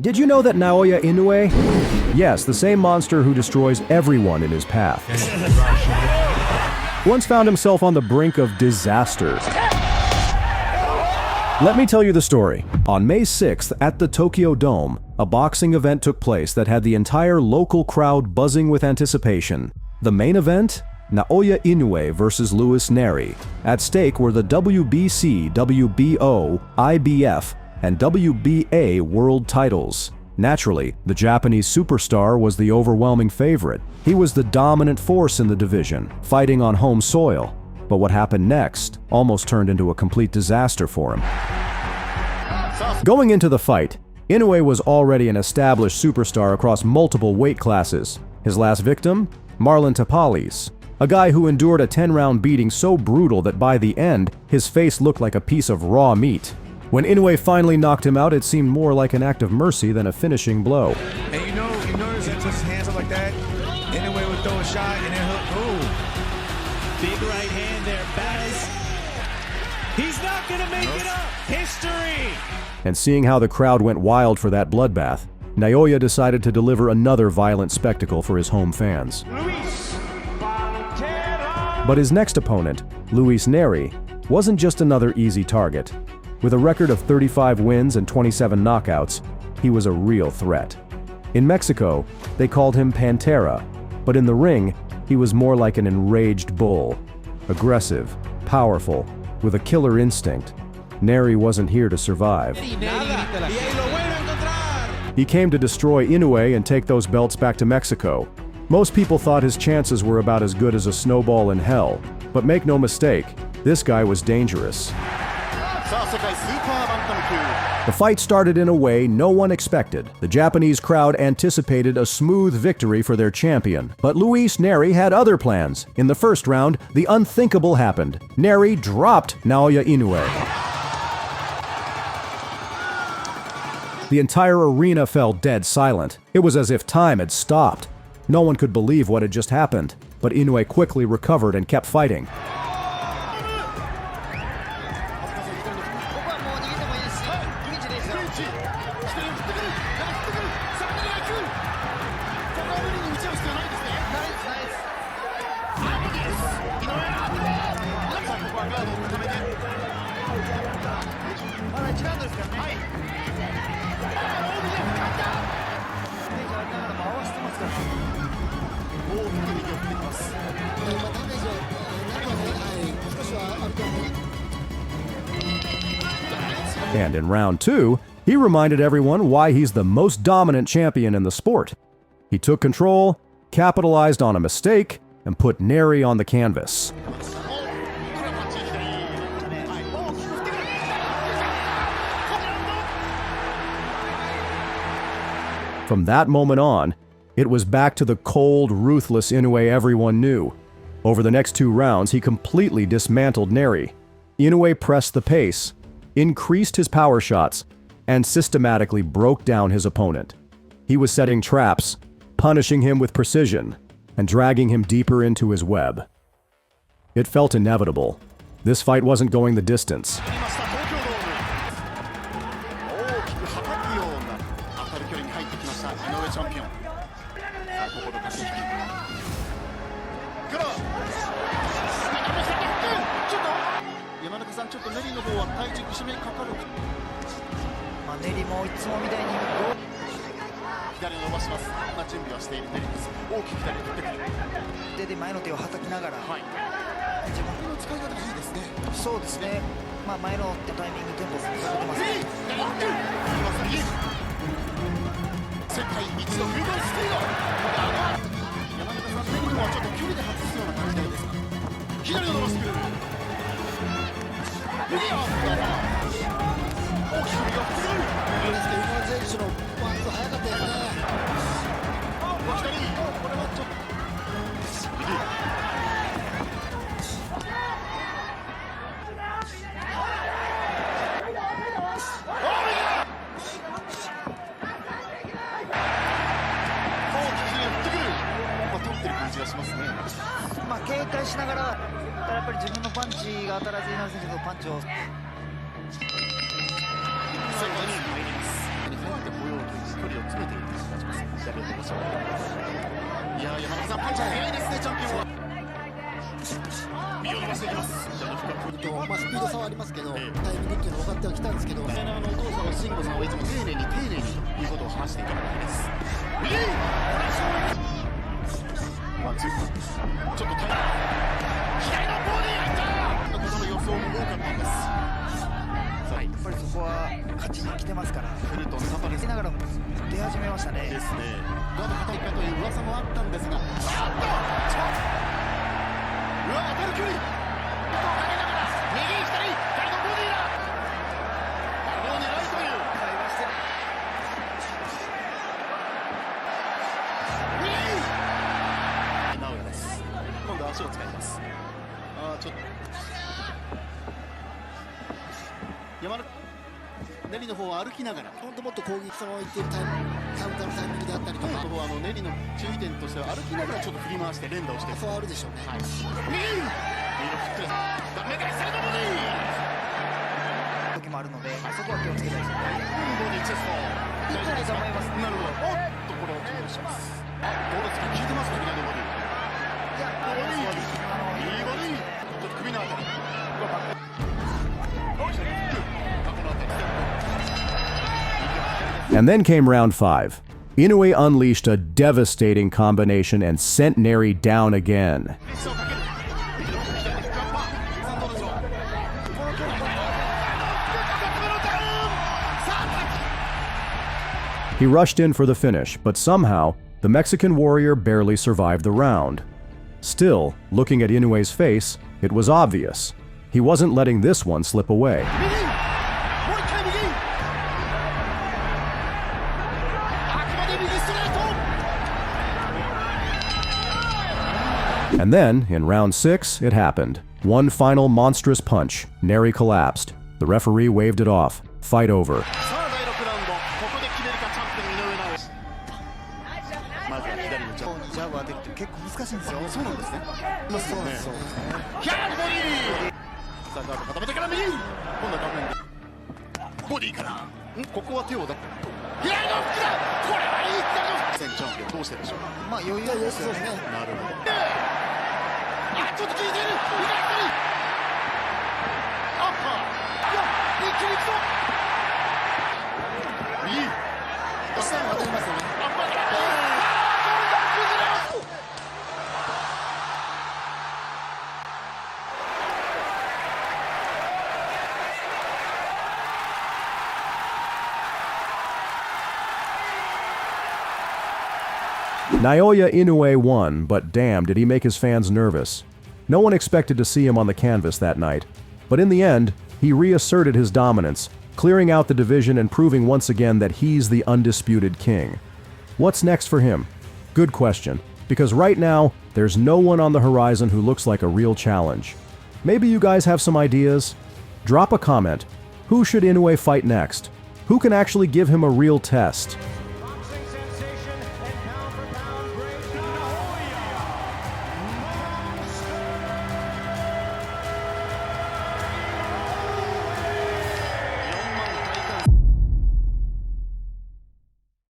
Did you know that Naoya Inoue? Yes, the same monster who destroys everyone in his path. Once found himself on the brink of disaster. Let me tell you the story. On May 6th at the Tokyo Dome, a boxing event took place that had the entire local crowd buzzing with anticipation. The main event? Naoya Inoue versus Luis Neri. At stake were the WBC, WBO, IBF, and WBA world titles. Naturally, the Japanese superstar was the overwhelming favorite. He was the dominant force in the division, fighting on home soil. But what happened next almost turned into a complete disaster for him. Going into the fight, Inoue was already an established superstar across multiple weight classes. His last victim? Marlon Tapales, a guy who endured a 10-round beating so brutal that by the end, his face looked like a piece of raw meat. When Inoue finally knocked him out, it seemed more like an act of mercy than a finishing blow. And you notice that just hands up like that, Inoue would throw a shot and then boom. Big right hand there, Baz. He's not gonna make it up. History. And seeing how the crowd went wild for that bloodbath, Naoya decided to deliver another violent spectacle for his home fans. But his next opponent, Luis Neri, wasn't just another easy target. With a record of 35 wins and 27 knockouts, he was a real threat. In Mexico, they called him Pantera, but in the ring, he was more like an enraged bull. Aggressive, powerful, with a killer instinct, Neri wasn't here to survive. He came to destroy Inoue and take those belts back to Mexico. Most people thought his chances were about as good as a snowball in hell, but make no mistake, this guy was dangerous. The fight started in a way no one expected. The Japanese crowd anticipated a smooth victory for their champion. But Luis Neri had other plans. In the first round, the unthinkable happened. Neri dropped Naoya Inoue. The entire arena fell dead silent. It was as if time had stopped. No one could believe what had just happened. But Inoue quickly recovered and kept fighting. And in round two, he reminded everyone why he's the most dominant champion in the sport. He took control, capitalized on a mistake, and put Neri on the canvas. From that moment on, it was back to the cold, ruthless Inoue everyone knew. Over the next 2 rounds, he completely dismantled Neri. Inoue pressed the pace, increased his power shots, and systematically broke down his opponent. He was setting traps, punishing him with precision, and dragging him deeper into his web. It felt inevitable. This fight wasn't going the distance. ってこようという距離を詰めているという感じです。左を出ましょう。いや山中さんパンチ早いですね、チャンピオンは。身を伸ばしていきます。スピード差はありますけど、タイミングっていうの分かってはきたんですけど、お父さんの慎吾さんはいつも丁寧にということを話していたわけです。ワンツー、ちょっとタイム、左のボディー入った。方の予想も多かったんです。やっぱりそこは勝ちに来てますから、フルトンカパレスながらも出始めましたね。ですね。ガード硬いかという噂もあったんですが、うわ当たる距離、かけながら右左のボディーだ。顎を狙いという会話してる。ナオヤです。今度は足を使います。ちょっと山田ネリの方は歩きながら、本当もっと攻撃そのままいっているカウンターのタイミングであったりとか、ネリの注意点としては歩きながらちょっと振り回して連打をしている。そうあるでしょうね。はい、右のフックダメか、サイドボディー時もあるので、そこは気をつけたいですね。ボディーチェストいいと思います。なるほど。おっとこれをキープします。ゴールつか効いてますか、左のボディー。いや、いいボディー、ちょっと首のあたり、And then came round 5. Inoue unleashed a devastating combination and sent Neri down again. He rushed in for the finish, but somehow, the Mexican warrior barely survived the round. Still, looking at Inoue's face, it was obvious. He wasn't letting this one slip away. And then, in round 6, it happened. One final monstrous punch. Neri collapsed. The referee waved it off. Fight over. ジャブ当てるって結構難しいんですよ。そうなんですね。そうなんですよ。ヒャーボディー。さあガード固めてから右。今度は画面でボディーから。ここは手を出って。左のフックだ。これはいい左のフック。チャンピオンどうしてでしょうか。まあ余裕ですよね。なるほど。ちょっと効いている。左。アッパー。いや一気にいくぞ。右。下に当たりますよね。アッパーだ。Naoya Inoue won, but damn did he make his fans nervous. No one expected to see him on the canvas that night, but in the end, he reasserted his dominance, clearing out the division and proving once again that he's the undisputed king. What's next for him? Good question, because right now, there's no one on the horizon who looks like a real challenge. Maybe you guys have some ideas? Drop a comment. Who should Inoue fight next? Who can actually give him a real test?